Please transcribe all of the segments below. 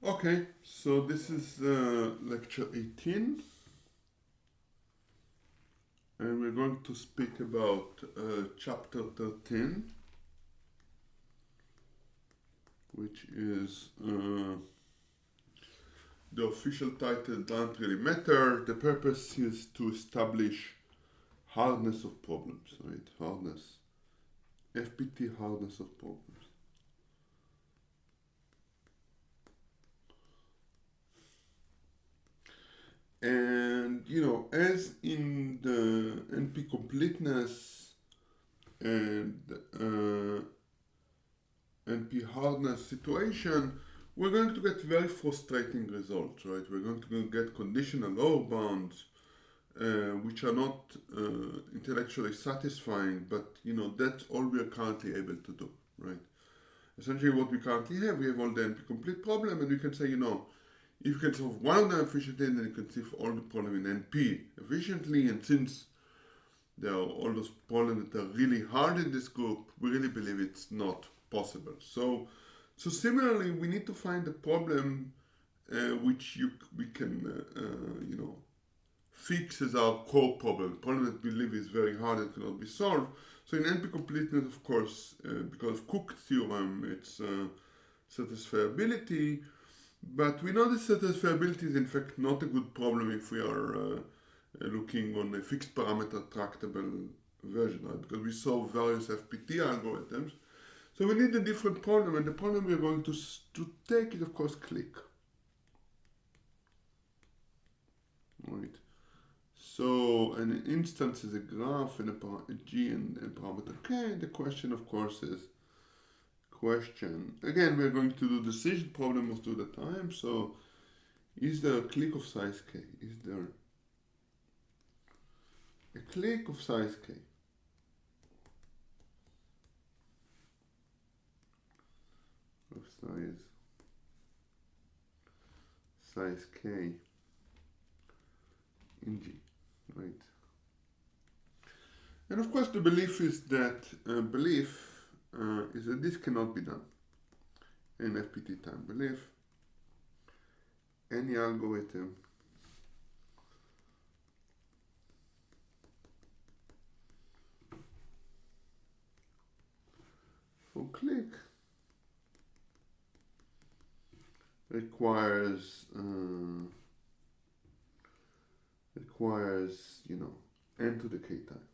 Okay, so this is lecture 18, and we're going to speak about chapter 13, which is the official title doesn't really matter. The purpose is to establish hardness of problems, right? Hardness, FPT hardness of problems. And as in the NP completeness and NP hardness situation, we're going to get very frustrating results, right? We're going to get conditional lower bounds, which are not intellectually satisfying, but that's all we are currently able to do, right? Essentially, what we currently have, we have all the NP complete problem, and we can say, if you can solve one of them efficiently, then you can solve all the problem in NP efficiently. And since there are all those problems that are really hard in this group, we really believe it's not possible. So similarly, we need to find a problem which we can fix as our core problem that we believe is very hard and cannot be solved. So in NP completeness, of course, because of Cook theorem, it's satisfiability. But we know that satisfiability is in fact not a good problem if we are looking on a fixed parameter tractable version, right? Because we solve various FPT algorithms. So we need a different problem, and the problem we are going to take is, of course, clique. Right. So an instance is a graph and a G and a parameter K. The question, of course, is again, we are going to do decision problem most of the time. So is there a clique of size K? Is there a clique of size K? Of size K in G, right? And of course, the belief is that this cannot be done in FPT time. Belief, any algorithm for clique requires n to the k time.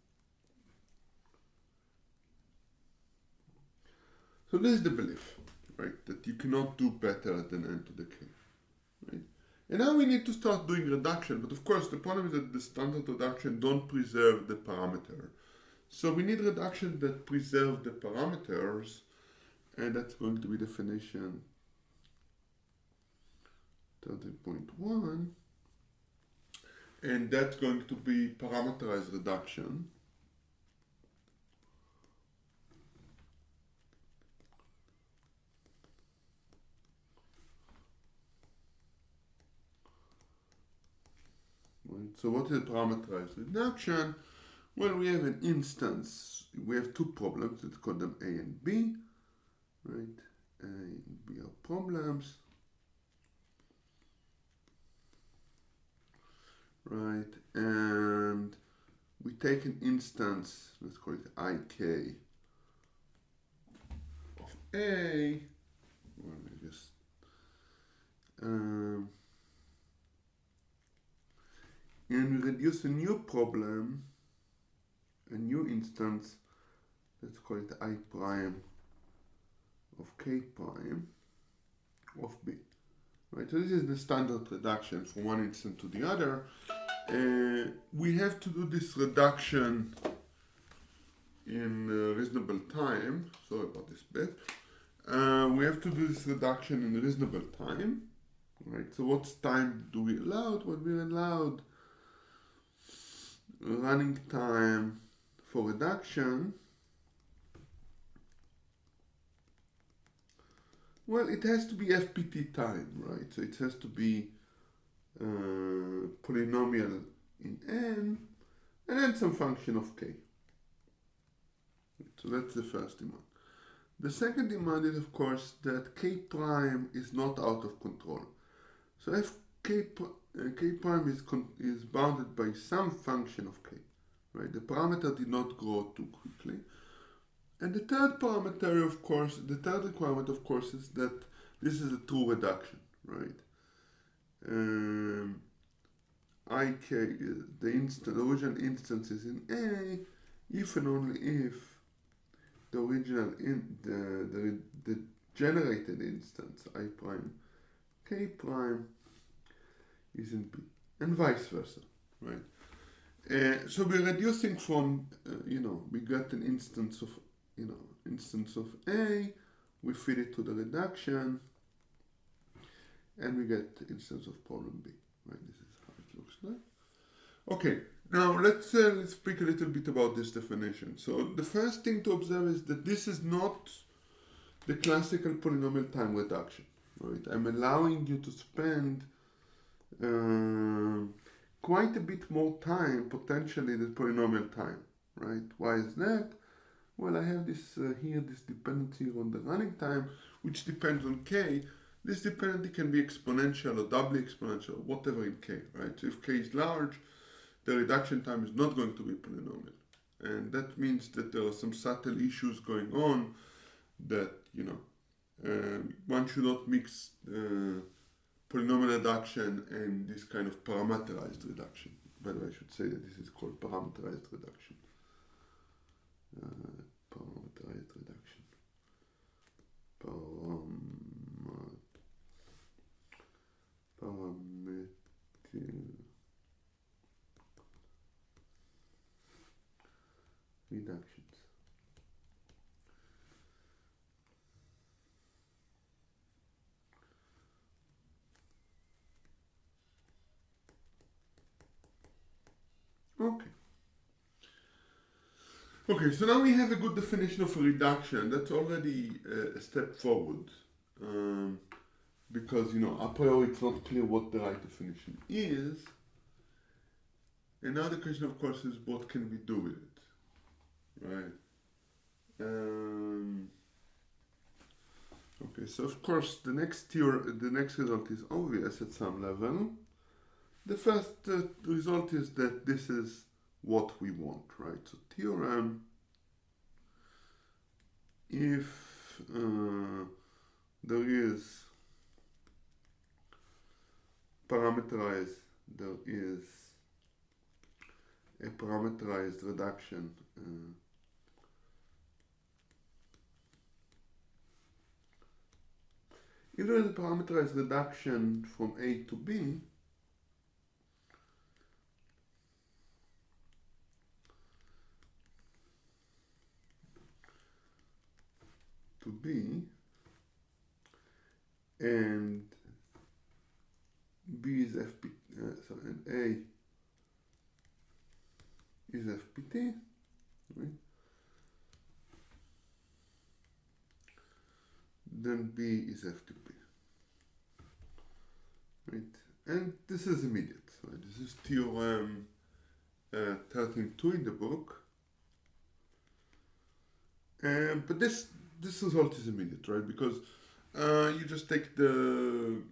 So this is the belief, right? That you cannot do better than n to the k, right? And now we need to start doing reduction, but of course the problem is that the standard reduction don't preserve the parameter. So we need reduction that preserve the parameters, and that's going to be definition 13.1, and that's going to be parameterized reduction. Right. So what is parameterized reduction? Well, we have an instance. We have two problems. Let's call them A and B. Right? A and B are problems. Right? And we take an instance. Let's call it IK of A. Well, I just and we reduce a new problem, a new instance. Let's call it I prime of K prime of B. Right, so this is the standard reduction from one instance to the other. We have to do this reduction in reasonable time. Sorry about this bit. We have to do this reduction in reasonable time. Right, so what time do we allow? Well, we allowed running time for reduction. Well, it has to be FPT time, right? So it has to be polynomial in n, and then some function of k. So that's the first one. The second demand is, of course, that K prime is not out of control. So if K prime is bounded by some function of K, right? The parameter did not grow too quickly. And the third parameter, of course, the third requirement, of course, is that this is a true reduction, right? Ik, the original instance is in A, if and only if the original the generated instance I prime K prime is in B, and vice versa, right? So we're reducing from we got an instance of A, we feed it to the reduction, and we get the instance of problem B, right? This is how it looks like. Okay, now let's speak a little bit about this definition. So the first thing to observe is that this is not the classical polynomial time reduction, right? I'm allowing you to spend quite a bit more time, potentially, than polynomial time, right? Why is that? Well, I have this here, this dependency on the running time, which depends on K. This dependency can be exponential or doubly exponential, whatever in K, right? So if K is large, the reduction time is not going to be polynomial. And that means that there are some subtle issues going on that, one should not mix polynomial reduction and this kind of parameterized reduction. By the way, I should say that this is called parameterized reduction. Parameterized reduction. Reductions. Okay, so now we have a good definition of a reduction. That's already a step forward. Because, a priori it's not clear what the right definition is. Another question, of course, is what can we do with it, right? Okay, so of course the next result is obvious at some level. The first result is that this is what we want, right? So theorem, if there is parameterized, there is a parameterized reduction if there is a parameterized reduction from A to B, and B is FPT, and A is FPT, right? Then B is FTP, right? And this is immediate, right? This is theorem 13.2 in the book. But this result is immediate, right? Because you just take the...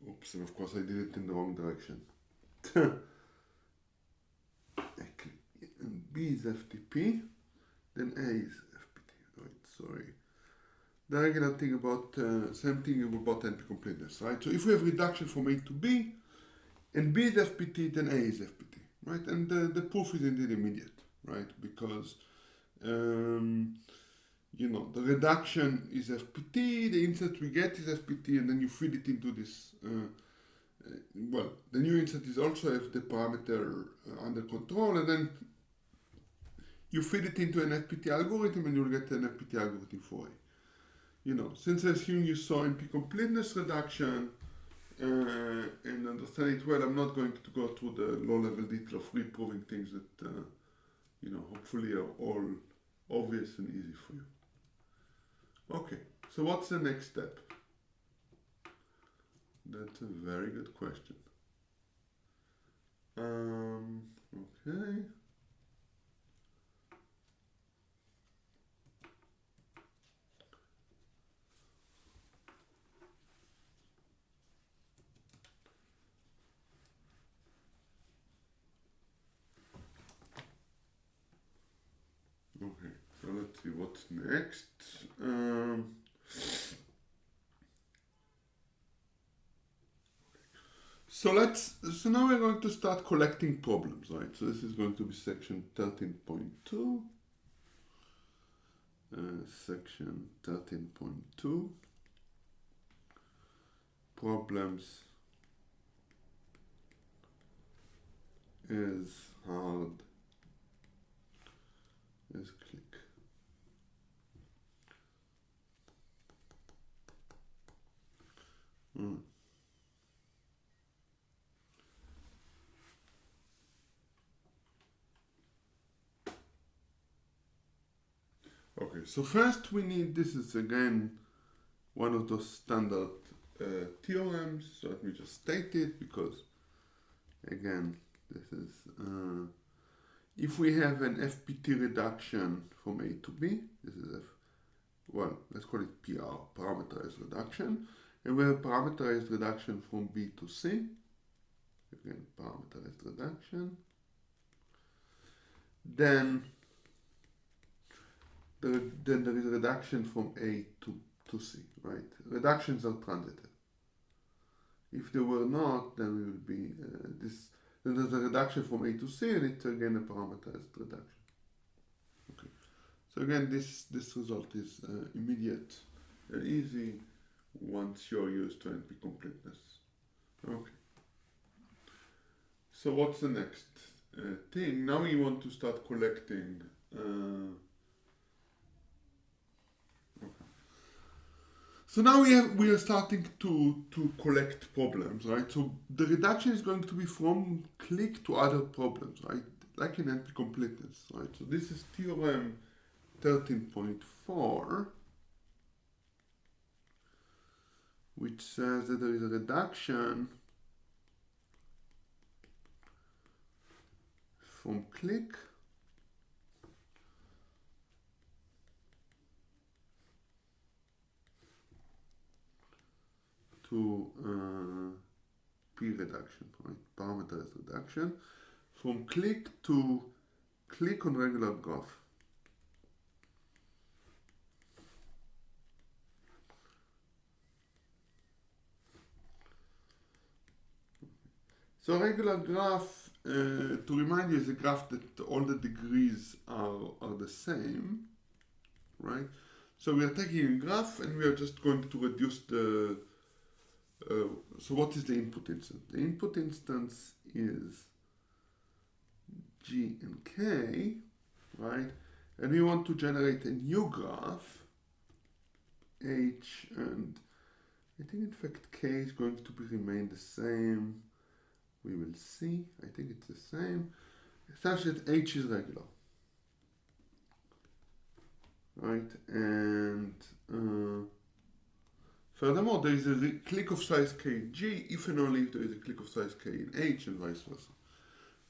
Oops, and of course I did it in the wrong direction. And B is FTP, then A is FPT, right? Sorry. The regular thing about, same thing about NP completeness, right? So if we have reduction from A to B, and B is FPT, then A is FPT, right? And the proof is indeed immediate, right? Because, the reduction is FPT, the insert we get is FPT, and then you feed it into this, the new insert is also have the parameter under control, and then you feed it into an FPT algorithm, and you'll get an FPT algorithm for it. Since I assume you saw NP completeness reduction, and understand it well, I'm not going to go through the low-level detail of reproving things that, hopefully are all obvious and easy for you. Okay, so what's the next step? That's a very good question. Okay. Okay, so let's see what's next. So now we're going to start collecting problems, right? So this is going to be section 13.2. Section 13.2. Problems is hard as clique. Okay, so first we need, this is again one of those standard theorems, so let me just state it because again this is if we have an FPT reduction from A to B, this is well, let's call it PR, parameterized reduction, and we have parameterized reduction from B to C, again parameterized reduction, then there is a reduction from A to C, right? Reductions are transitive. If they were not, then we will be then there's a reduction from A to C, and it's again a parameterized reduction. Okay. So again, this result is immediate and easy once you're used to NP completeness. Okay. So what's the next thing? Now we want to start collecting. So now we are starting to collect problems, right? So the reduction is going to be from clique to other problems, right? Like in NP completeness, right? So this is theorem 13.4, which says that there is a reduction from clique to P reduction, right? Parameterized reduction from clique to clique on regular graph. So regular graph, to remind you, is a graph that all the degrees are the same, right? So we are taking a graph and we are just going to reduce the so what is the input instance? The input instance is G and K, right? And we want to generate a new graph, H, and I think in fact K is going to remain the same. We will see. I think it's the same, such that H is regular, right? And furthermore, there is a clique of size K in G, if and only if there is a clique of size K in H, and vice versa,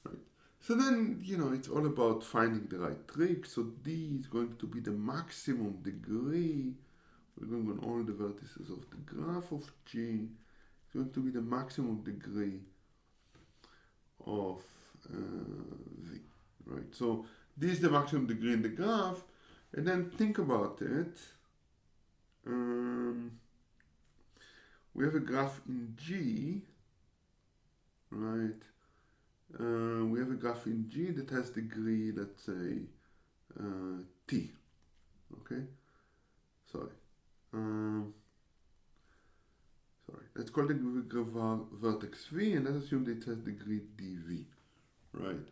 right? So then, you know, it's all about finding the right trick. So D is going to be the maximum degree. We're going on all the vertices of the graph of G. It's going to be the maximum degree of V, right? So this is the maximum degree in the graph, and then think about it. We have a graph in G, right? We have a graph in G that has degree, let's say, T, okay? Sorry. Let's call the graph vertex V, and let's assume that it has degree dV, right?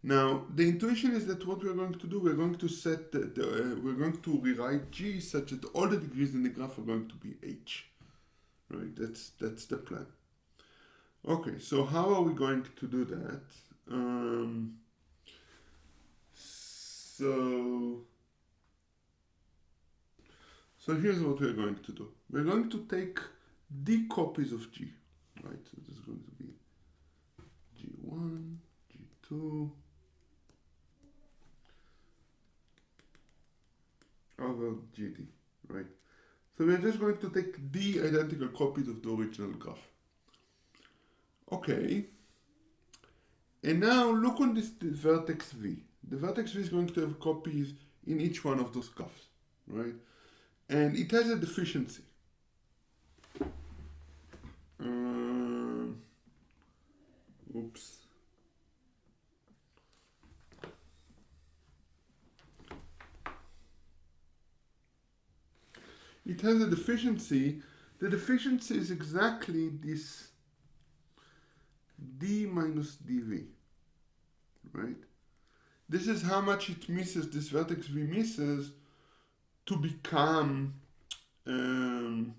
Now, the intuition is that what we're going to do, we're going to set we're going to rewrite G such that all the degrees in the graph are going to be H, right? That's the plan. Okay, so how are we going to do that? So here's what we're going to do. We're going to take D copies of G, right? So this is going to be G1, G2, over GD, right? So we're just going to take D identical copies of the original graph. Okay. And now look on this vertex V. The vertex V is going to have copies in each one of those graphs, right? And it has a deficiency. Oops. It has a deficiency. The deficiency is exactly this d minus dv, right? This is how much it misses, this vertex v misses to become to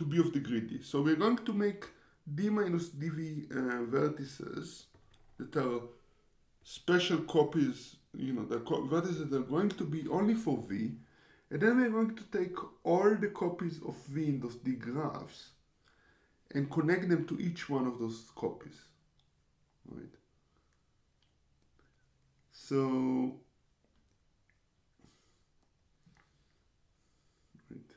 be of degree d. So we're going to make d minus dv vertices that are special copies, you know, the vertices that are going to be only for v, and then we're going to take all the copies of v in those d graphs and connect them to each one of those copies, right? So, right.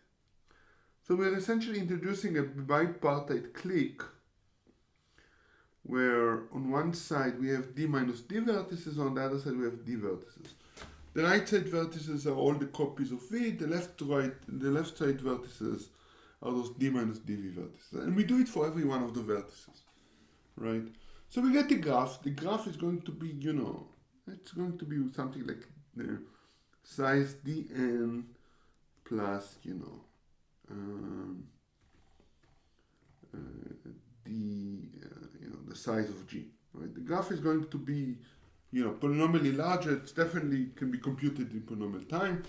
So we're essentially introducing a bipartite clique where on one side we have d minus d vertices, on the other side we have d vertices. The right side vertices are all the copies of v, the left side vertices are those d minus dv vertices. And we do it for every one of the vertices, right? So we get the graph. The graph is going to be, you know, it's going to be something like the size dn plus, you know, the size of g, right? The graph is going to be, you know, polynomially larger. It definitely can be computed in polynomial time.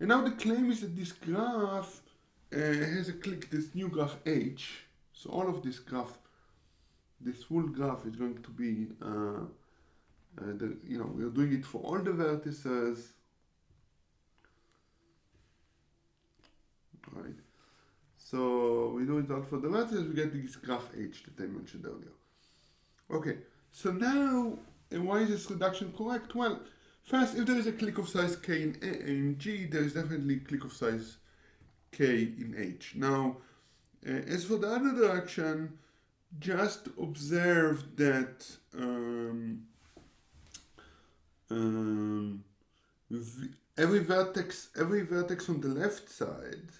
And now the claim is that this graph has a clique, this new graph h. So all of this graph, this full graph is going to be, you know, we're doing it for all the vertices, right? So we do it all for the vertices, we get this graph h that I mentioned earlier. Okay, so now, why is this reduction correct? Well, first, if there is a clique of size k in G, there is definitely a clique of size k in H. Now, as for the other direction, just observe that every vertex on the left side,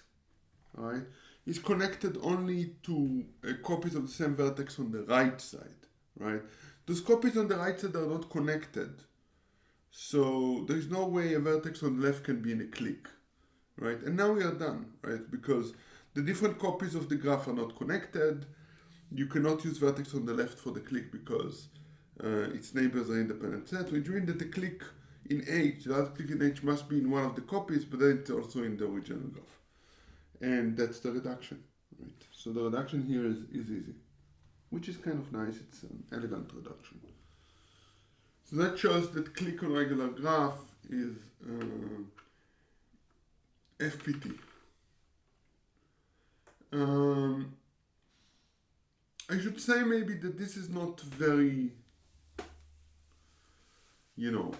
right, is connected only to copies of the same vertex on the right side, right? Those copies on the right side are not connected, so there is no way a vertex on the left can be in a clique, right? And now we are done, right? Because the different copies of the graph are not connected. You cannot use vertex on the left for the clique because its neighbors are independent set, which means that the clique in H, the other clique in H must be in one of the copies, but then it's also in the original graph. And that's the reduction, right? So the reduction here is easy, which is kind of nice. It's an elegant reduction. So that shows that clique on regular graph is FPT. I should say maybe that this is not very, you know,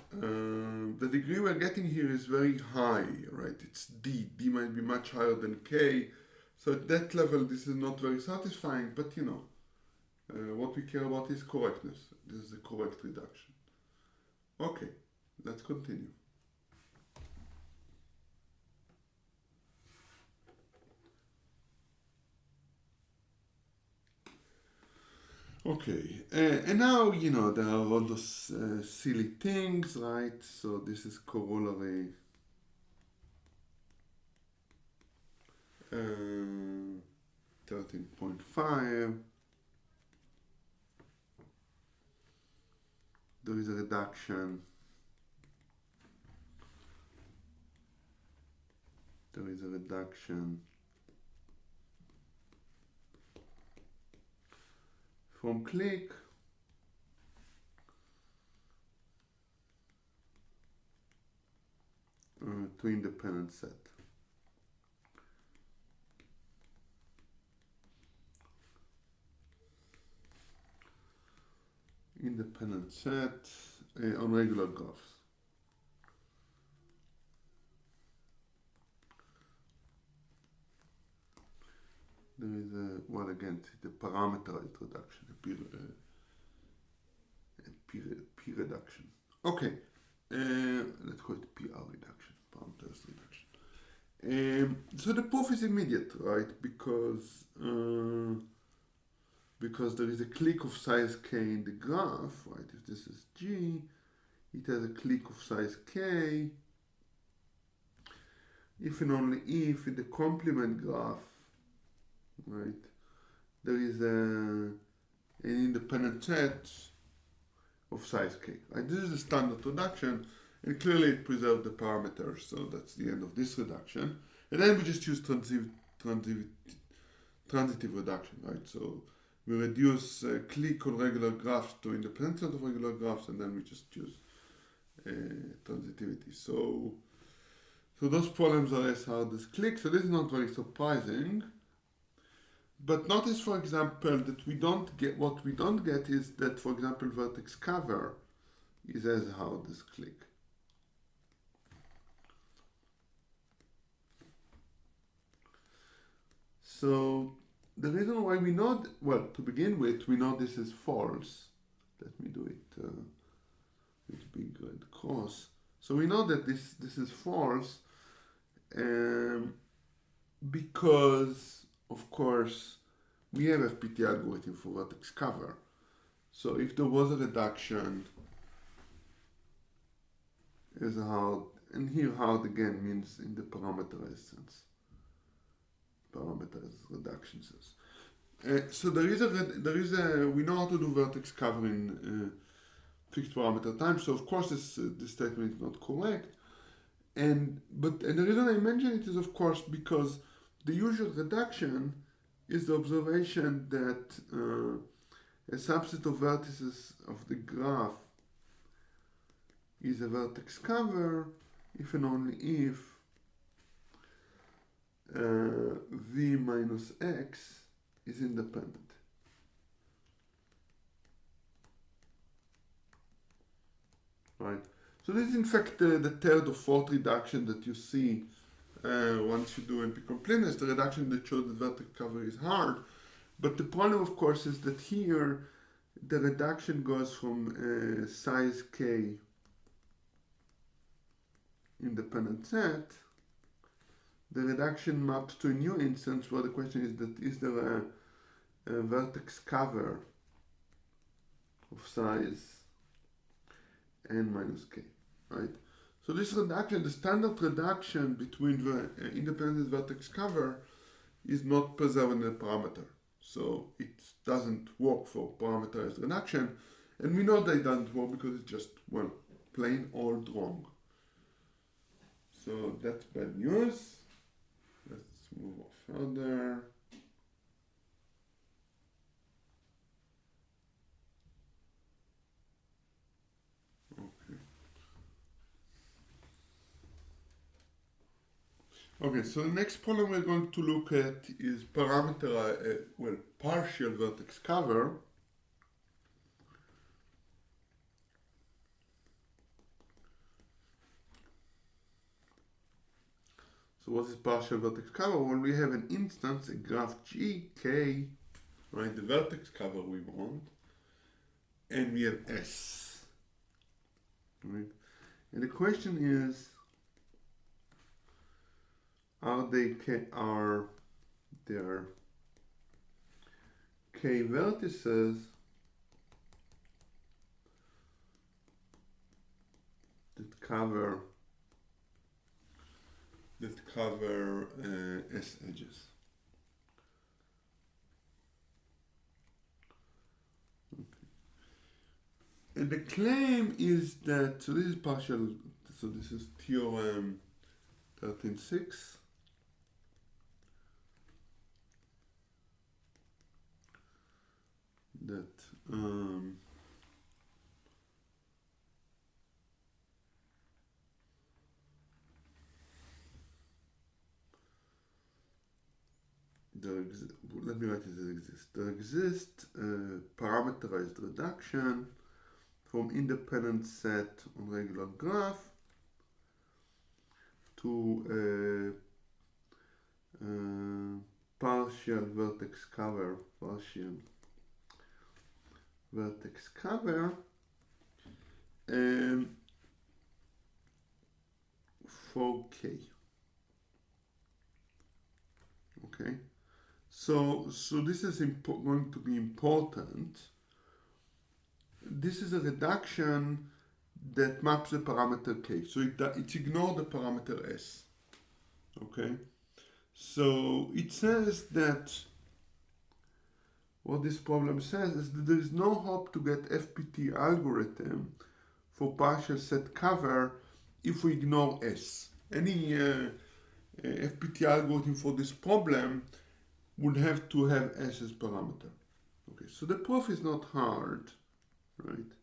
the degree we're getting here is very high, right? It's D. D might be much higher than K. So at that level, this is not very satisfying, but you know, what we care about is correctness. This is the correct reduction. Okay, let's continue. Okay, and now, you know, there are all those silly things, right? So this is corollary 13.5. There is a reduction. There is a reduction from clique to independent set. Independent set on regular graphs. There is a, well, again, the parameterized reduction, a p reduction. Okay, let's call it PR reduction, parameterized reduction. So the proof is immediate, right? Because there is a clique of size k in the graph, right? If this is G, it has a clique of size k. If and only if in the complement graph, right, there is an independent set of size k, right? This is a standard reduction, and clearly it preserved the parameters, so that's the end of this reduction. And then we just use transitive reduction, right? So we reduce clique on regular graphs to independent set of regular graphs, and then we just use transitivity. So those problems are as hard as clique, so this is not very surprising. But notice, for example, that we don't get, what we don't get is that, for example, vertex cover is as hard as clique. So the reason why we know, well, to begin with, we know this is false. Let me do it with big red cross. So we know that this is false because, of course, we have FPT algorithm for vertex cover. So if there was a reduction as hard, and here hard again means in the parameterized sense, parameterized reduction sense. So we know how to do vertex cover in fixed parameter time. So of course this statement is not correct. And the reason I mention it is, of course, because the usual reduction is the observation that a subset of vertices of the graph is a vertex cover if and only if v minus x is independent. Right. So this is in fact the third or fourth reduction that you see once you do NP completeness, the reduction that shows that vertex cover is hard. But the problem, of course, is that here the reduction goes from size k independent set. The reduction maps to a new instance where the question is that is there a vertex cover of size n minus k, right? So this reduction, the standard reduction between the independent vertex cover is not preserved in the parameter. So it doesn't work for parameterized reduction. And we know that it doesn't work because it's just, well, plain old wrong. So that's bad news. Let's move on further. Okay, so the next problem we're going to look at is partial vertex cover. So what is partial vertex cover? Well, we have an instance, a graph G, K, right, the vertex cover we want, and we have S, right? And the question is, are there K vertices that cover S edges? Okay. And the claim is that, so this is partial, so this is theorem 13.6. That let me write it as exists. There exists parameterized reduction from independent set on regular graph to partial vertex cover, and for k. Okay, so this is going to be important. This is a reduction that maps the parameter k, so it ignores the parameter s. Okay, so it says that what this problem says is that there is no hope to get FPT algorithm for partial set cover if we ignore S. Any FPT algorithm for this problem would have to have S as parameter. Okay, so the proof is not hard, right?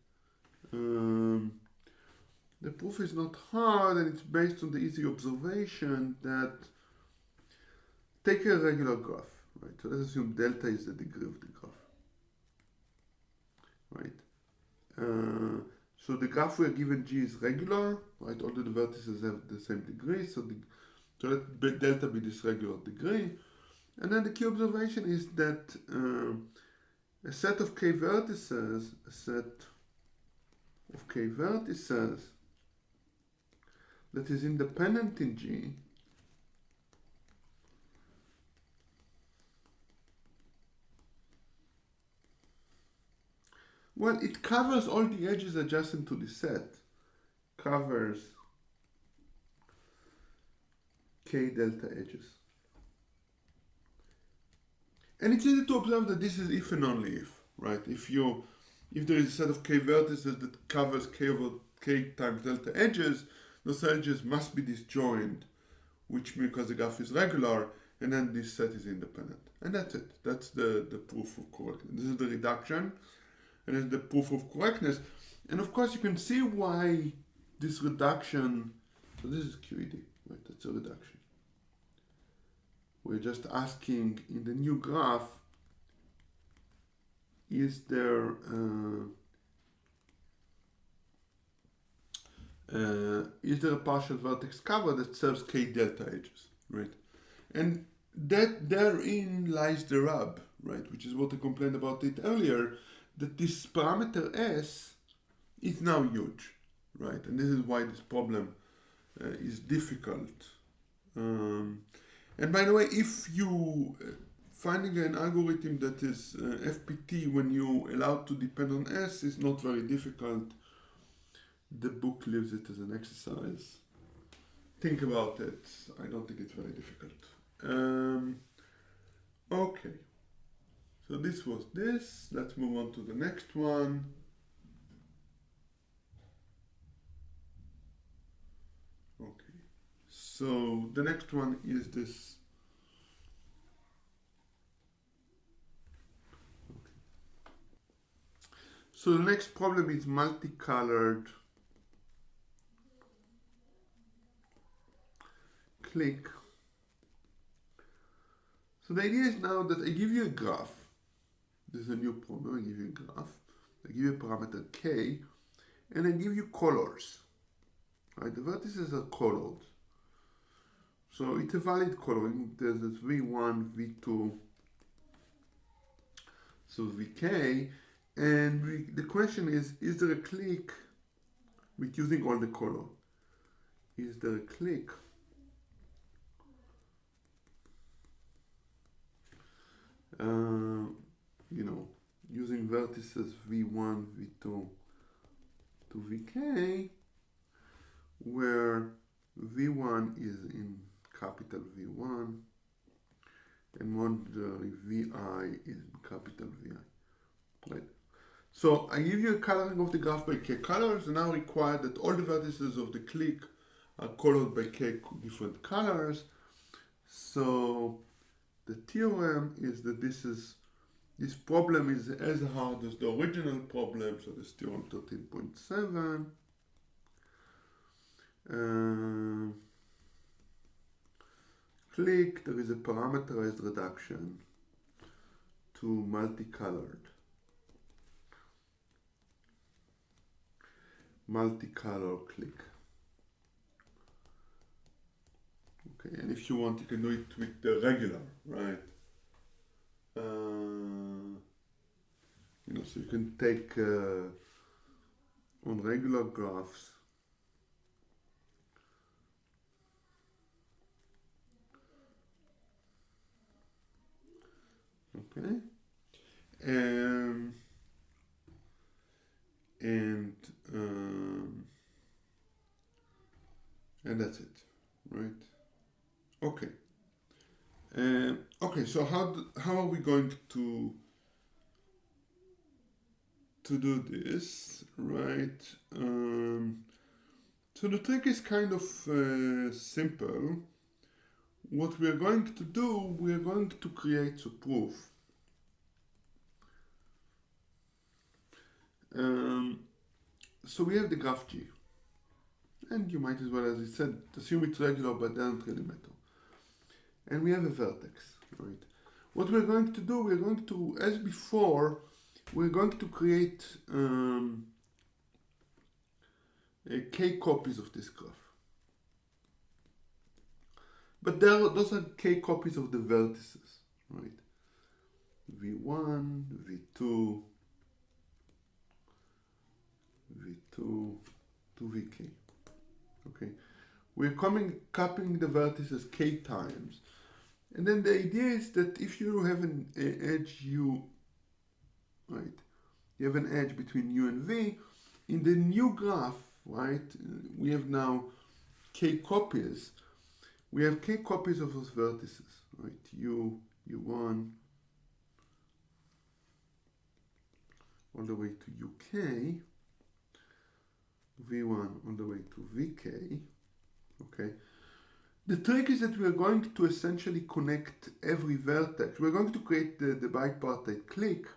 The proof is not hard, and it's based on the easy observation that take a regular graph, right? So let's assume delta is the degree of the graph, right? So the graph we are given G is regular, right? All the vertices have the same degree, so let delta be this regular degree. And then the key observation is that a set of k vertices, that is independent in G well, it covers all the edges adjacent to the set. Covers k delta edges. And it's easy to observe that this is if and only if, right? If there is a set of k vertices that covers k over k times delta edges, those edges must be disjoint, which means because the graph is regular, and then this set is independent. And that's it. That's the proof of correctness. This is the reduction, and it's the proof of correctness. And of course, you can see why this reduction, so this is QED, right? That's a reduction. We're just asking in the new graph, is there a partial vertex cover that serves k delta edges, right? And that therein lies the rub, right? Which is what I complained about it earlier, that this parameter s is now huge, right? And this is why this problem is difficult. And by the way, if you finding an algorithm that is FPT when you allow to depend on S is not very difficult. The book leaves it as an exercise. Think about it. I don't think it's very difficult. Okay. So this was this. Let's move on to the next one. Okay. So the next one is this. Okay. So the next problem is multicolored clique. So the idea is now that I give you a graph. This is a new problem. I give you a graph. I give you a parameter k, and I give you colors. Right? The vertices are colored. So it's a valid coloring. There's this v1, v2, so vk. And the question is there a clique with using all the color? Is there a clique using vertices v1, v2 to vk, where v1 is in capital V1 and modularly vi is in capital Vi, right? So I give you a coloring of the graph by k colors, and now require that all the vertices of the clique are colored by k different colors. So the theorem is that this problem is as hard as the original problem, so this theorem 13.7. Clique, there is a parameterized reduction to multicolored. Multicolor clique. Okay, and if you want, you can do it with the regular, right? So you can take on regular graphs. Okay, um, and um, and that's it, right? Okay. Okay. So how are we going to do this, right? So the trick is kind of simple. What we are going to do, we are going to create a proof. So we have the graph G, and you might as well, as I said, assume it's regular, but doesn't really matter. And we have a vertex, right? What we're going to do, we're going to, as before, we're going to create k copies of this graph. But those are k copies of the vertices, right? V1, V2, V2, to Vk. Okay, we're copying the vertices k times, and then the idea is that if you have an edge u, right, you have an edge between u and v, in the new graph, right, we have now k copies. We have k copies of those vertices, right? U1 all the way to uk, v1 all the way to vk. Okay. The trick is that we are going to essentially connect every vertex. We're going to create the bipartite clique,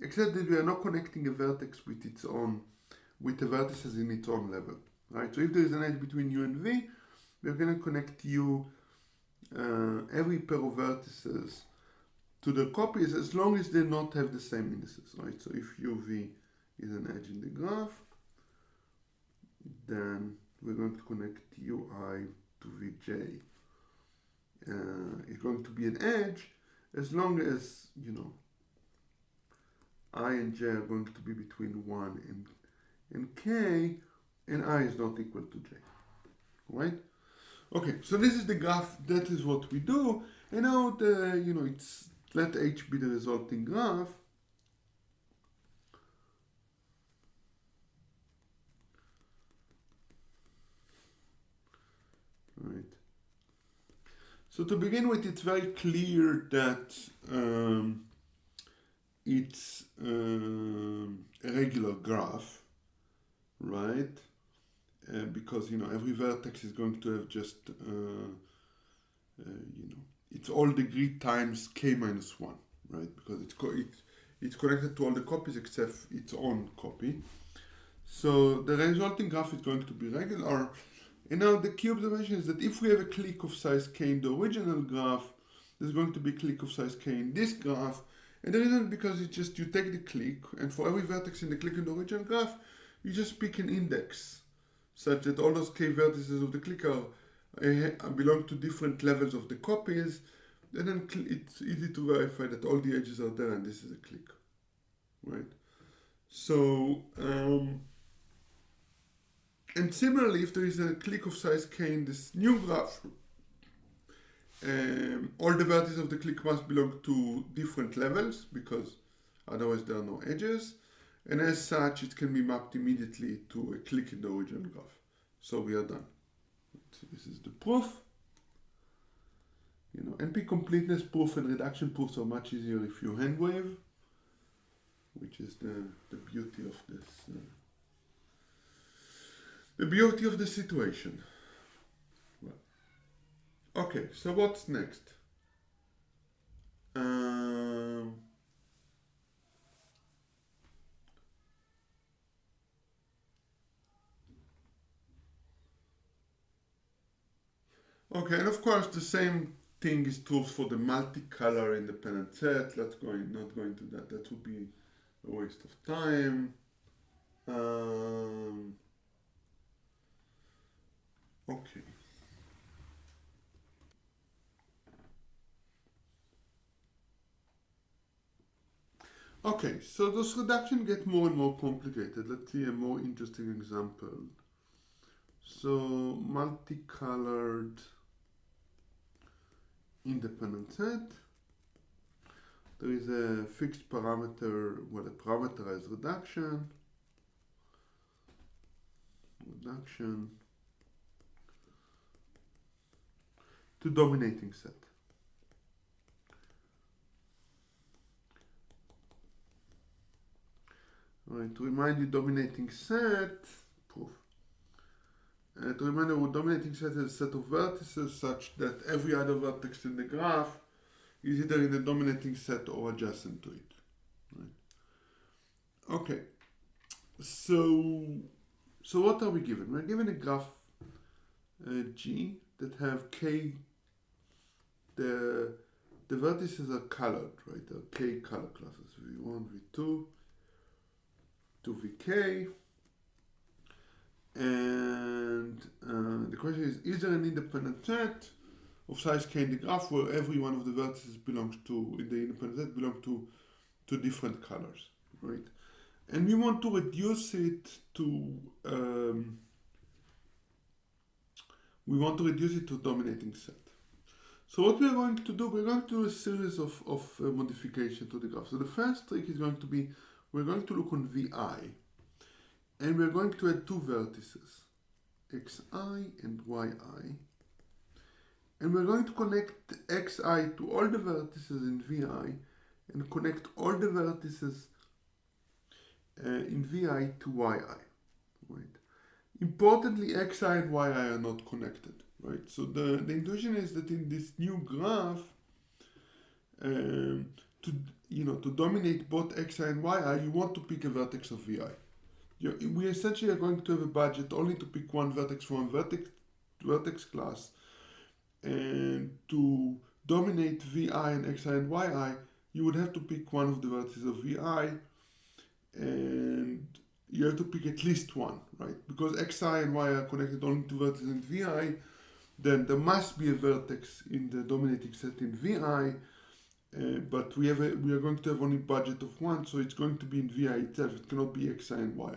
except that we are not connecting a vertex with its own, with the vertices in its own level, right? So if there is an edge between u and v, we're going to connect u, every pair of vertices to the copies as long as they not have the same indices, right? So if uv is an edge in the graph, then we're going to connect ui to vj. It's going to be an edge as long as, you know, I and j are going to be between 1 and k, and I is not equal to j, right? Okay, so this is the graph, that is what we do, and now it's, let H be the resulting graph. Right. So to begin with, it's very clear that it's a regular graph, right? Because every vertex is going to have just it's all degree times k minus 1, right? Because it's connected to all the copies except its own copy. So the resulting graph is going to be regular. And now the key observation is that if we have a clique of size k in the original graph, there's going to be a clique of size k in this graph. And the reason is because it's just you take the clique, and for every vertex in the clique in the original graph, you just pick an index such that all those k vertices of the clique belong to different levels of the copies. And then it's easy to verify that all the edges are there and this is a clique, right? So, and similarly, if there is a clique of size k in this new graph, all the vertices of the clique must belong to different levels because otherwise there are no edges. And as such, it can be mapped immediately to a clique in the original graph. So we are done. So this is the proof. NP completeness proof and reduction proofs are much easier if you hand wave, which is the beauty of this. The beauty of the situation. Well, okay, so what's next? Okay, and of course the same thing is true for the multicolor independent set. Not going to that. That would be a waste of time. Okay. Okay, so those reductions get more and more complicated. Let's see a more interesting example. So multicolored independent set. there is a fixed parameter, well, a parameterized reduction to dominating set. Right, to remind you, dominating set, proof. To remind you, dominating set is a set of vertices such that every other vertex in the graph is either in the dominating set or adjacent to it. Right. Okay, so what are we given? We're given a graph G that have K, the vertices are colored, right? They're K color classes, V1, V2, to Vk, and the question is there an independent set of size k in the graph where every one of the vertices belongs to, in the independent set, belong to different colors, right? And we want to reduce it to dominating set. So what we are going to do, we're going to do a series of modifications to the graph. So the first trick is going to be, we're going to look on Vi, and we're going to add two vertices, Xi and Yi, and we're going to connect Xi to all the vertices in Vi, and connect all the vertices in Vi to Yi, right? Importantly, Xi and Yi are not connected, right? So the intuition is that in this new graph, to dominate both Xi and Yi, you want to pick a vertex of Vi. We essentially are going to have a budget only to pick one vertex from a vertex class, and to dominate Vi and Xi and Yi, you would have to pick one of the vertices of Vi, and you have to pick at least one, right? Because Xi and Y are connected only to vertices in Vi, then there must be a vertex in the dominating set in Vi, but we are going to have only budget of one, so it's going to be in Vi itself. It cannot be Xi and Yi,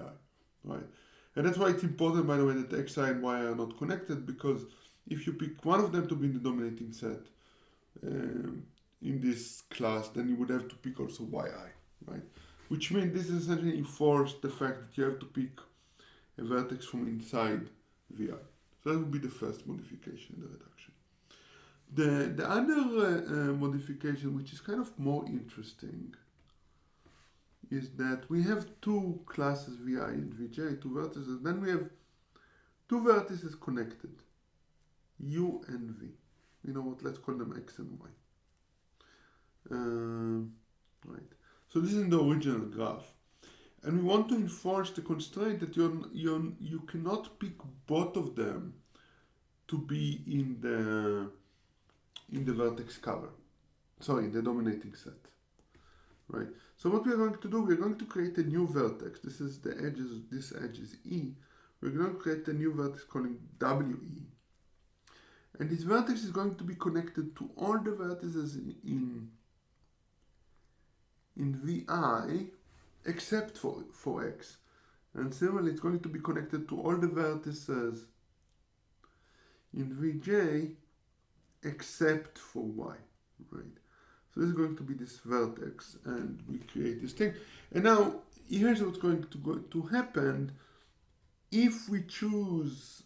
right? And that's why it's important, by the way, that Xi and Y are not connected, because if you pick one of them to be in the dominating set in this class, then you would have to pick also Yi, right? Which means this is essentially enforced the fact that you have to pick a vertex from inside Vi. So that would be the first modification, the reduction. The other modification, which is kind of more interesting, is that we have two classes Vi and Vj, two vertices. Then we have two vertices connected, U and V. You know what? Let's call them X and Y. Right. So this is in the original graph, and we want to enforce the constraint that you cannot pick both of them to be in the vertex cover. Sorry, in the dominating set. Right. So what we are going to do, we are going to create a new vertex. This is the edges. This edge is E. We're going to create a new vertex calling WE, and this vertex is going to be connected to all the vertices in Vi except for X, and similarly it's going to be connected to all the vertices in Vj except for Y, right? So this is going to be this vertex, and we create this thing. And now here's what's going to happen if we choose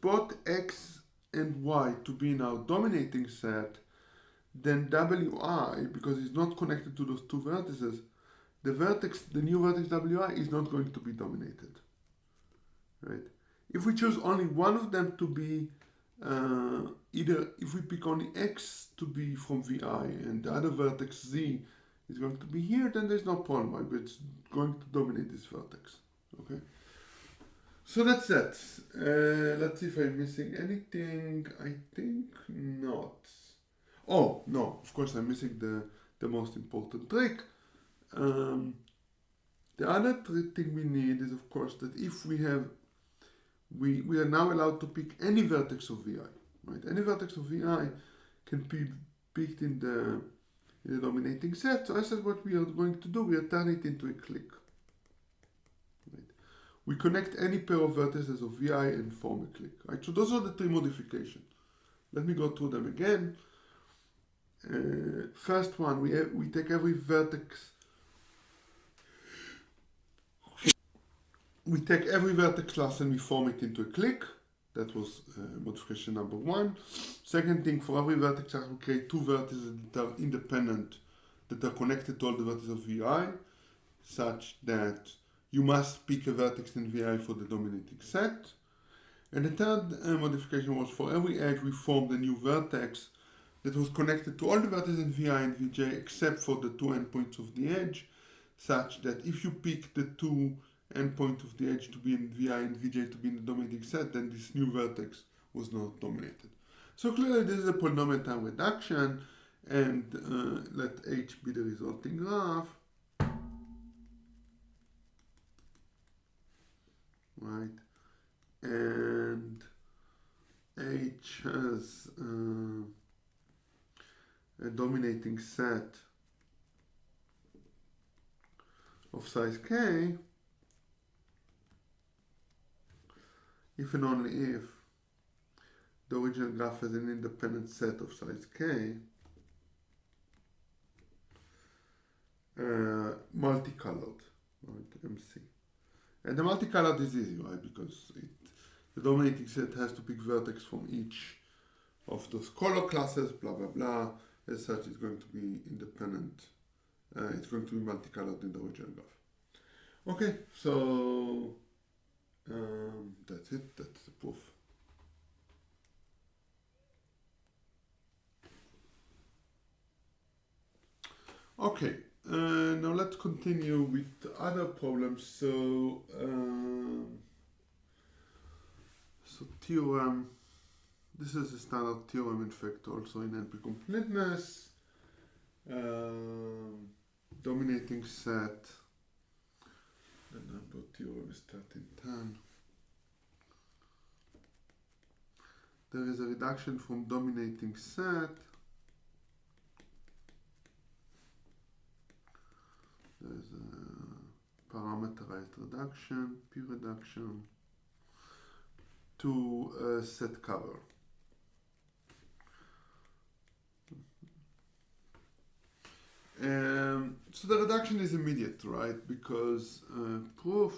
both X and Y to be in our dominating set, then Wi, because it's not connected to those two vertices, the new vertex Wi is not going to be dominated, right? If we choose only one of them to be if we pick only X to be from Vi and the other vertex Z is going to be here, then there's no problem, right? But it's going to dominate this vertex, okay? So that's that. Let's see if I'm missing anything. I think not. Oh, no, of course I'm missing the most important trick. The other thing we need is, of course, that if we are now allowed to pick any vertex of Vi, right? Any vertex of Vi can be picked in the dominating set. So I said what we are going to do, we are turning it into a clique. We connect any pair of vertices of Vi and form a clique, right? So those are the three modifications. let me go through them again. First one, we take every vertex. We take every vertex class and we form it into a clique. That was modification number one. Second thing, for every vertex class, we create two vertices that are independent, that are connected to all the vertices of VI, such that you must pick a vertex in VI for the dominating set. And the third modification was for every edge, we formed a new vertex that was connected to all the vertices in VI and VJ except for the two endpoints of the edge, such that if you pick the two endpoints of the edge to be in VI and VJ to be in the dominating set, then this new vertex was not dominated. So clearly this is a polynomial time reduction, and let H be the resulting graph. Right, and H has a dominating set of size K if and only if the original graph has an independent set of size K, multicolored, right, MC. And the multicolored is easy, right, because the dominating set has to pick vertex from each of those color classes, blah, blah, blah. As such, it's going to be independent. It's going to be multicolored in the original graph. Okay, so that's it. That's the proof. Okay, now let's continue with other problems. So theorem. This is a standard theorem, in fact, also in NP completeness. Dominating set. The number theorem is 13.10. There is a reduction from dominating set. There is a parameterized reduction, P reduction, to a set cover. So the reduction is immediate, right? Because proof,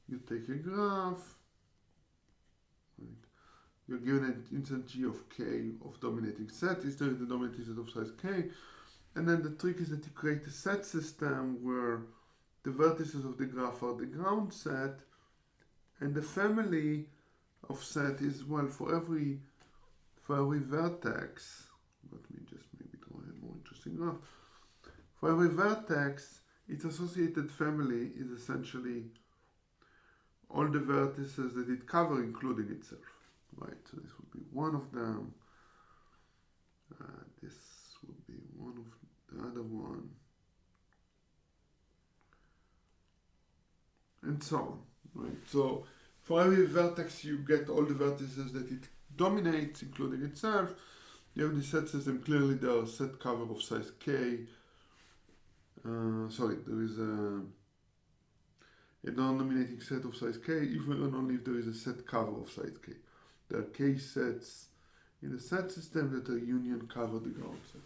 you take a graph, right? You're given an instant G of K of dominating set. Is there the dominating set of size K? And then the trick is that you create a set system where the vertices of the graph are the ground set, and the family of set is, well, for every vertex. Let me just maybe draw a more interesting graph. For every vertex, its associated family is essentially all the vertices that it covers, including itself. Right, so this would be one of them. This would be one of the other one. And so on, right? So for every vertex, you get all the vertices that it dominates, including itself. You have the set system. Clearly, there are set cover of size K. There is a non-dominating set of size K, even and only if there is a set cover of size K. There are K sets in the set system that are union cover the ground set.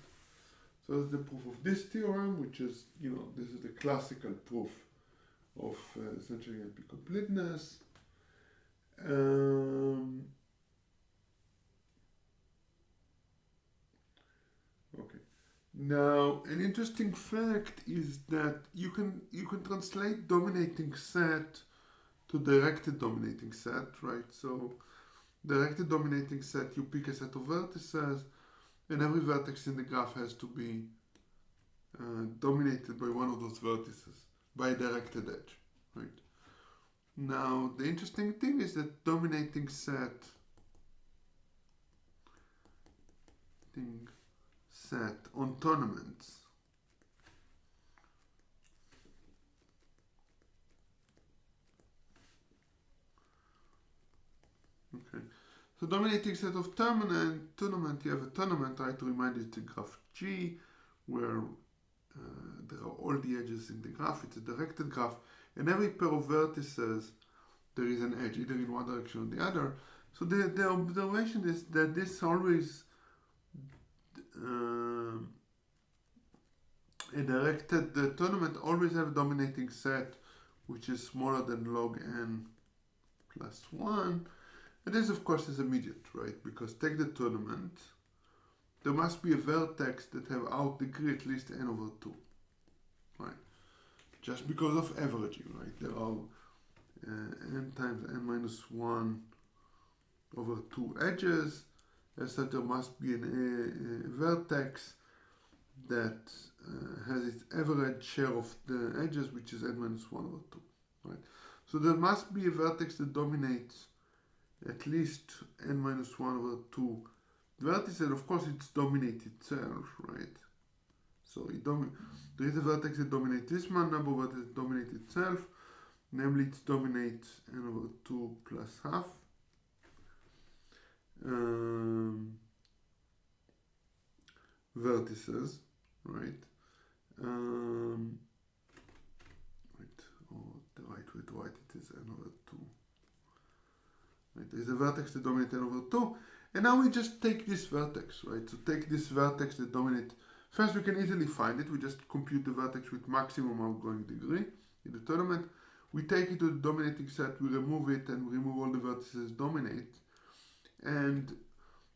So that's the proof of this theorem, which is, this is the classical proof of essentially NP completeness. Okay. Now, an interesting fact is that you can translate dominating set to directed dominating set, right? So, directed dominating set, you pick a set of vertices, and every vertex in the graph has to be dominated by one of those vertices, by a directed edge, right? Now, the interesting thing is that dominating set on tournaments okay. So dominating set of tournament, you have a tournament, try to remind you it's a graph G, where there are all the edges in the graph. It's a directed graph, and every pair of vertices there is an edge, either in one direction or the other. So the observation is that this always a directed tournament always have a dominating set which is smaller than log n plus 1. And this of course is immediate, right? Because take the tournament, there must be a vertex that have out degree at least n over 2, right? Just because of averaging, right? There are n times n minus 1 over 2 edges, as that there must be a vertex that has its average share of the edges, which is n minus 1 over 2, right? So there must be a vertex that dominates at least n minus 1 over 2 vertices, and of course it's dominate itself, right? So there is a vertex that dominates this number of vertices that dominate itself, namely it dominates n over 2 plus half. Vertices, right? The right way to write it is n over 2. Right? There is a vertex that dominates n over 2, and now we just take this vertex, right? So take this vertex that dominates. First, we can easily find it. We just compute the vertex with maximum outgoing degree in the tournament. We take it to the dominating set, we remove it, and we remove all the vertices dominate. And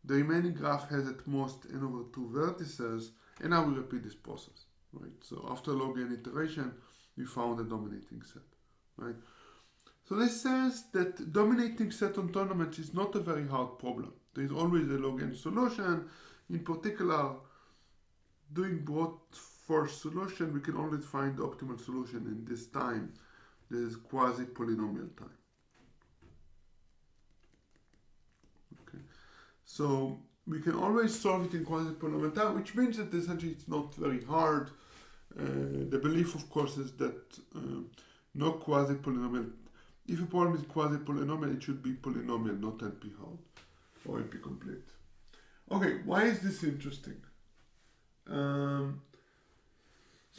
the remaining graph has at most n over 2 vertices, and now we repeat this process, right? So after log n iteration, we found a dominating set, right? So this says that dominating set on tournaments is not a very hard problem. There is always a log n solution. In particular, doing broad force solution, we can always find the optimal solution in this time. There is quasi-polynomial time. Okay, so we can always solve it in quasi-polynomial time, which means that essentially it's not very hard. The belief, of course, is that no quasi-polynomial. If a problem is quasi-polynomial, it should be polynomial, not NP-hard or NP-complete. Okay, why is this interesting? So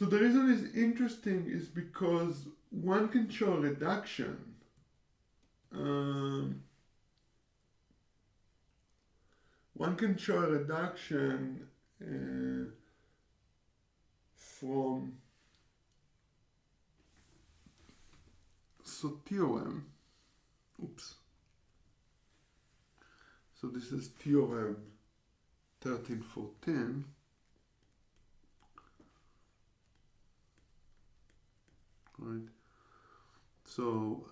the reason it's interesting is because one can show a reduction. One can show a reduction from, so theorem, oops. So this is theorem 13.14. Right. So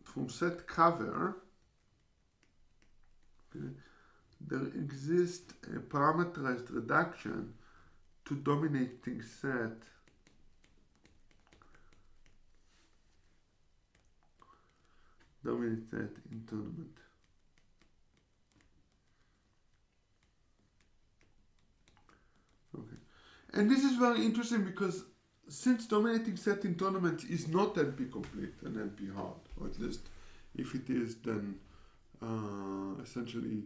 from set cover, okay, there exists a parameterized reduction to dominating set in tournament. Okay, and this is very interesting because since dominating set in tournaments is not NP complete and NP hard, or at least if it is, then essentially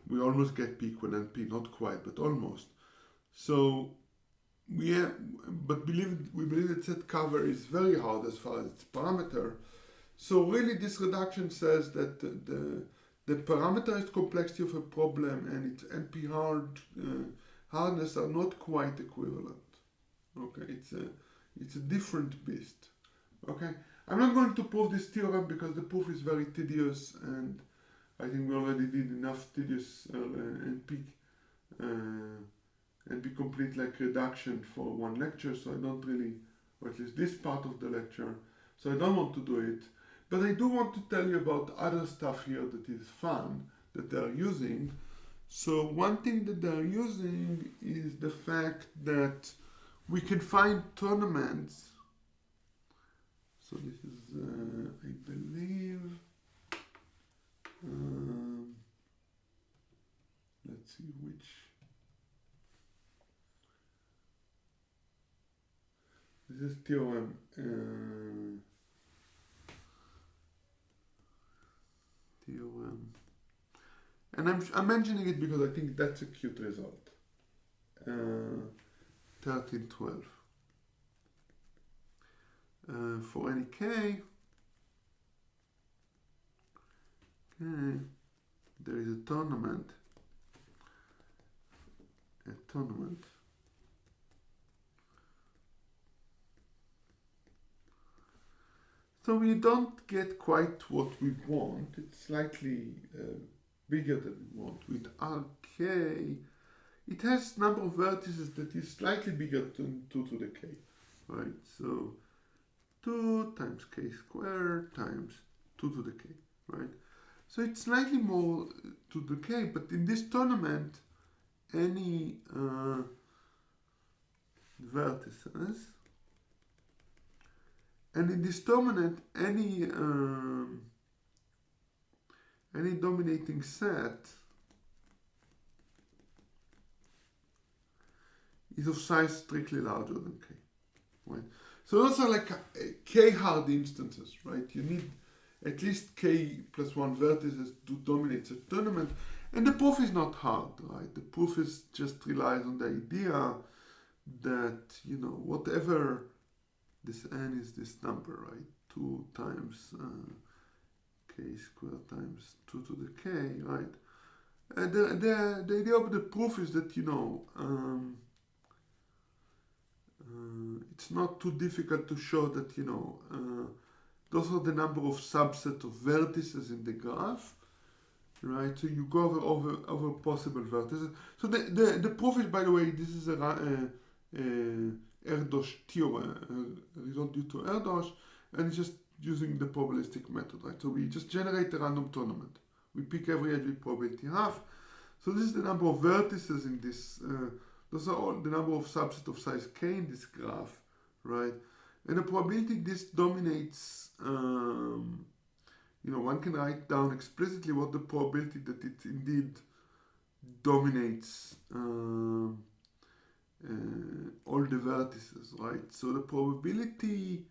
we almost get P equal NP, not quite, but almost. So we believe that set cover is very hard as far as its parameter. So really this reduction says that the parameterized complexity of a problem and its NP hardness are not quite equivalent. Okay, it's a different beast. Okay, I'm not going to prove this theorem because the proof is very tedious, and I think we already did enough tedious NP complete like reduction for one lecture, so I don't really, or at least this part of the lecture, so I don't want to do it. But I do want to tell you about other stuff here that is fun that they are using. So one thing that they are using is the fact that we can find tournaments. So this is, I believe, let's see which. This is theorem. Theorem. And I'm mentioning it because I think that's a cute result. 13.12. for any k, there is a tournament. So we don't get quite what we want. It's slightly bigger than we want. With Rk, it has number of vertices that is slightly bigger than 2 to the k, right? So 2 times k squared times 2 to the k, right? So it's slightly more to the k, but in this tournament, any vertices, and in this tournament, any dominating set is of size strictly larger than k, right? So those are like k hard instances, right? You need at least k plus 1 vertices to dominate the tournament, and the proof is not hard, right? The proof is just relies on the idea that, you know, whatever this n is this number, right? 2 times k squared times 2 to the k, right? The idea of the proof is that, you know, it's not too difficult to show that, you know, those are the number of subset of vertices in the graph, right? So you go over possible vertices. So the proof is, by the way, this is a Erdős theorem, a result due to Erdős, and it's just using the probabilistic method, right? So we just generate a random tournament. We pick every edge with probability half. So this is the number of vertices in this, those are all the number of subset of size k in this graph, right? And the probability this dominates, you know, one can write down explicitly what the probability that it indeed dominates all the vertices, right? So the probability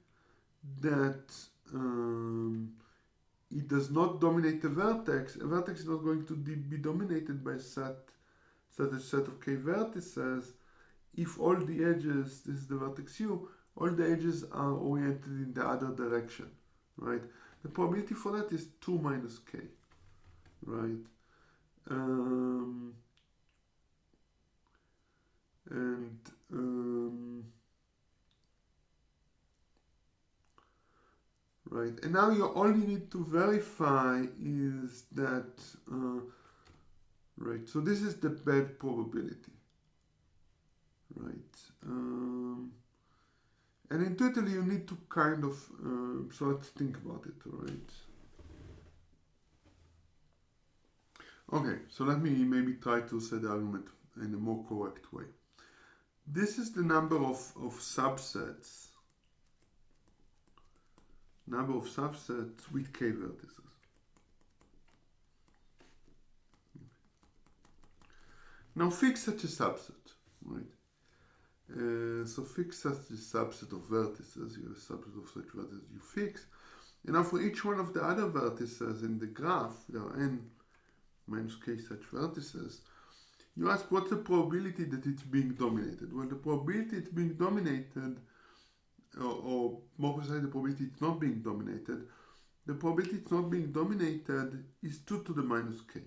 that it does not dominate a vertex is not going to be dominated by such a set of k vertices if all the edges, this is the vertex u, all the edges are oriented in the other direction, right? The probability for that is 2 minus k, right? Right, and now you all you need to verify is that, right, so this is the bad probability, right? And intuitively you need to kind of, so let's think about it, right? Okay, so let me maybe try to say the argument in a more correct way. This is the number of subsets with k vertices. Now fix such a subset, right? So fix such a subset of vertices. You have a subset of such vertices you fix. And now for each one of the other vertices in the graph, there are n minus k such vertices. You ask what's the probability that it's being dominated? Well, the probability it's being dominated, or more precisely the probability it's not being dominated, the probability it's not being dominated is 2 to the minus k.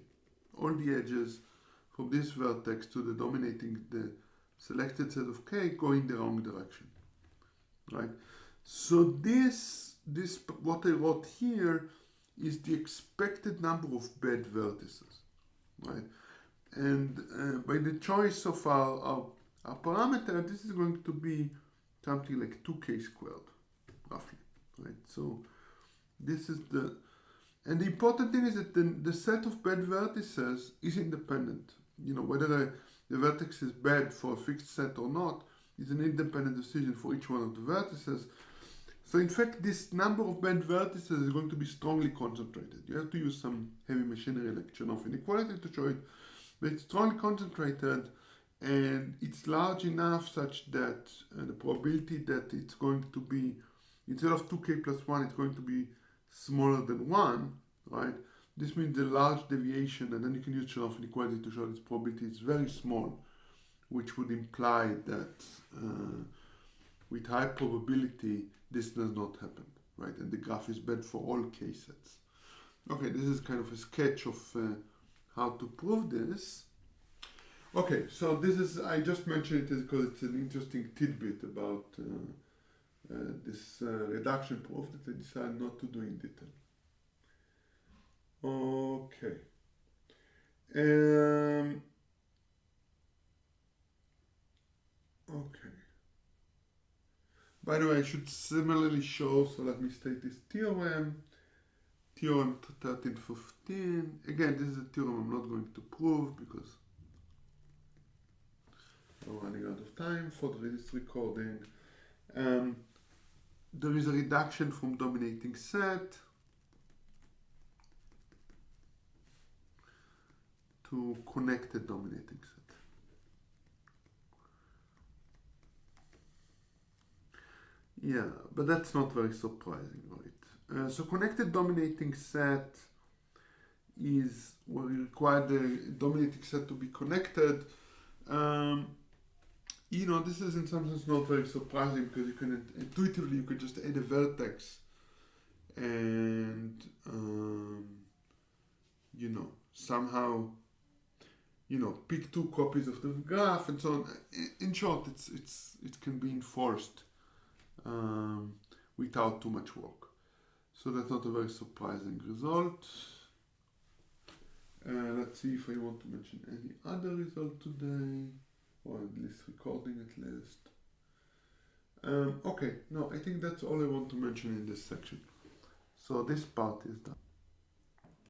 All the edges from this vertex to the dominating the selected set of k go in the wrong direction, right? So this what I wrote here is the expected number of bad vertices, right? And by the choice of our parameter, this is going to be something like 2k squared, roughly, right? So this is and the important thing is that the set of bad vertices is independent. You know, whether the vertex is bad for a fixed set or not is an independent decision for each one of the vertices. So in fact, this number of bad vertices is going to be strongly concentrated. You have to use some heavy machinery like Chernoff inequality to show it, but it's strongly concentrated, and it's large enough such that the probability that it's going to be, instead of 2k plus 1, it's going to be smaller than 1, right? This means the large deviation, and then you can use Chernoff inequality to show this probability is very small, which would imply that with high probability this does not happen, right? And the graph is bad for all k-sets. Okay, this is kind of a sketch of how to prove this. Okay, so this is, I just mentioned it because it's an interesting tidbit about this reduction proof that I decided not to do in detail. Okay. Okay. By the way, I should similarly show, so let me state this theorem. Theorem 13.15. Again, this is a theorem I'm not going to prove because I'm running out of time for this recording. There is a reduction from dominating set to connected dominating set. Yeah, but that's not very surprising, right? So connected dominating set is where you require the dominating set to be connected. You know, this is in some sense not very surprising because you can intuitively you could just add a vertex and you know, somehow, you know, pick two copies of the graph and so on. In short, it can be enforced without too much work. So that's not a very surprising result. Let's see if I want to mention any other result today, or at least recording at least. Okay, no, I think that's all I want to mention in this section. So this part is done.